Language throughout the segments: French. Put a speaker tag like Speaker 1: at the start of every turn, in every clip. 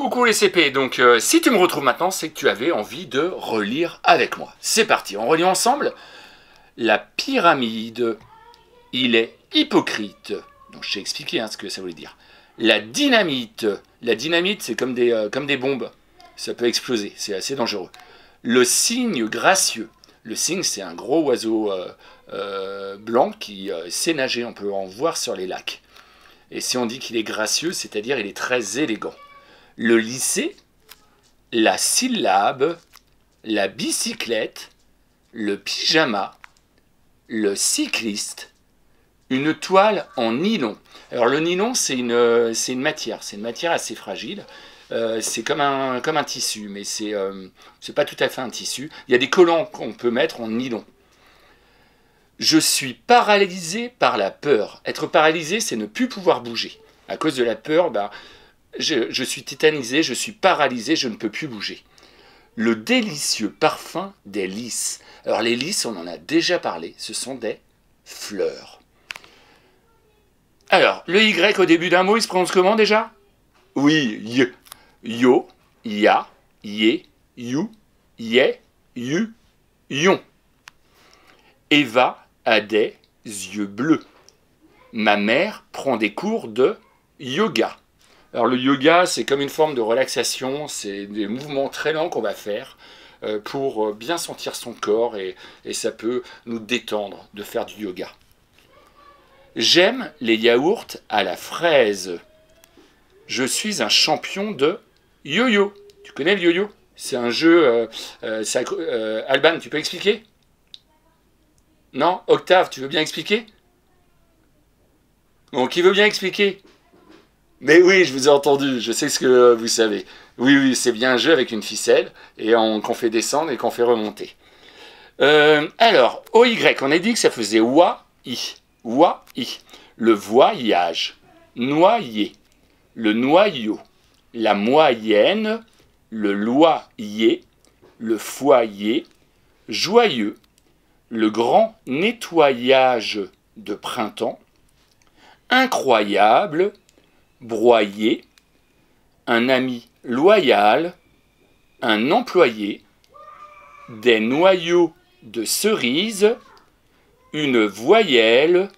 Speaker 1: Coucou les CP, donc si tu me retrouves maintenant, c'est que tu avais envie de relire avec moi. C'est parti, on relit ensemble. La pyramide, il est hypocrite. Donc je t'ai expliqué ce que ça voulait dire. La dynamite c'est comme des bombes. Ça peut exploser, c'est assez dangereux. Le cygne gracieux. Le cygne, c'est un gros oiseau blanc qui sait nager, on peut en voir sur les lacs. Et si on dit qu'il est gracieux, c'est-à-dire il est très élégant. Le lycée, la syllabe, la bicyclette, le pyjama, le cycliste, une toile en nylon. Alors le nylon, c'est une matière assez fragile. C'est comme un tissu, mais c'est pas tout à fait un tissu. Il y a des collants qu'on peut mettre en nylon. Je suis paralysé par la peur. Être paralysé, c'est ne plus pouvoir bouger. À cause de la peur, je suis tétanisé, je suis paralysé, je ne peux plus bouger. Le délicieux parfum des lys. Alors les lys, on en a déjà parlé, ce sont des fleurs. Alors, le Y au début d'un mot, il se prononce comment déjà? Oui, y. Yo, ya, yé, you, yé, yu, yon. Eva a des yeux bleus. Ma mère prend des cours de yoga. Alors le yoga, c'est comme une forme de relaxation, c'est des mouvements très lents qu'on va faire pour bien sentir son corps et ça peut nous détendre de faire du yoga. J'aime les yaourts à la fraise. Je suis un champion de yo-yo. Tu connais le yo-yo? C'est un jeu... Alban, tu peux expliquer? Non? Octave, tu veux bien expliquer? Bon, qui veut bien expliquer? Mais oui, je vous ai entendu, je sais ce que vous savez. Oui, c'est bien un jeu avec une ficelle et qu'on fait descendre et qu'on fait remonter. Alors, au Y, on a dit que ça faisait wa-i. Wa-i. Le voyage, noyer, le noyau, la moyenne, le loyer, le foyer, joyeux, le grand nettoyage de printemps, incroyable, broyer, un ami loyal, un employé, des noyaux de cerises, une voyelle,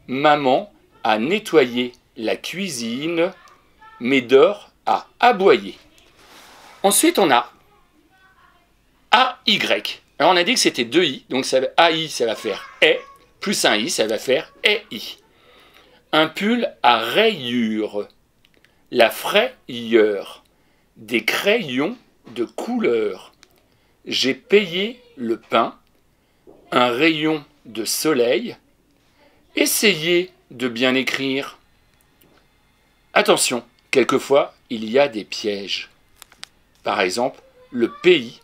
Speaker 1: maman a nettoyé la cuisine, Médor a aboyé. Ensuite, on a AY. Alors, on a dit que c'était deux I, donc AI, ça va faire E, plus un I, ça va faire EI. Un pull à rayures, la frayeur, des crayons de couleur. J'ai payé le pain, un rayon de soleil. Essayez de bien écrire. Attention, quelquefois, il y a des pièges. Par exemple, le pays.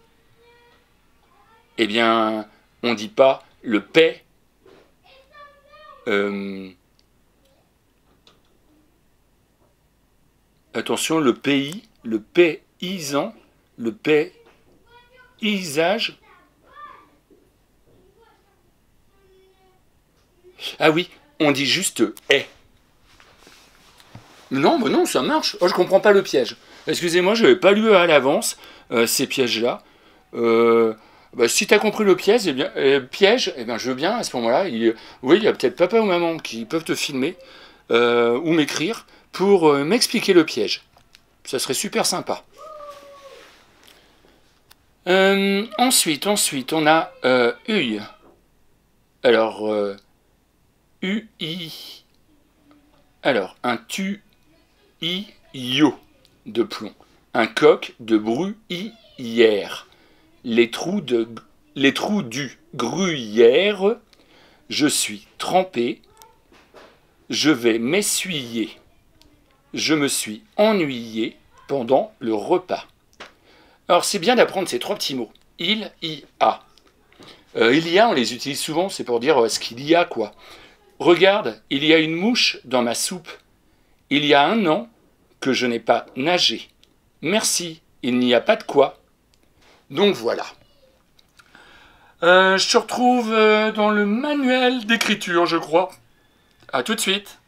Speaker 1: Eh bien, on ne dit pas le paix. Attention, le pays, le paysan, le paysage. Ah oui, on dit juste « est ». Non, mais non, ça marche. Oh, je comprends pas le piège. Excusez-moi, je n'avais pas lu à l'avance ces pièges-là. Si tu as compris le piège, eh bien, je veux bien à ce moment-là. Oui, il y a peut-être papa ou maman qui peuvent te filmer ou m'écrire pour m'expliquer le piège. Ça serait super sympa. Ensuite, on a UI. Alors, UI. Alors, un tuyau de plomb. Un coq de bruyère. Les trous du gruyère. Je suis trempé. Je vais m'essuyer. Je me suis ennuyé pendant le repas. Alors, c'est bien d'apprendre ces trois petits mots. Il y a. Il y a, on les utilise souvent, c'est pour dire ce qu'il y a, quoi. Regarde, il y a une mouche dans ma soupe. Il y a 1 an que je n'ai pas nagé. Merci, il n'y a pas de quoi. Donc voilà. Je te retrouve dans le manuel d'écriture, je crois. À tout de suite.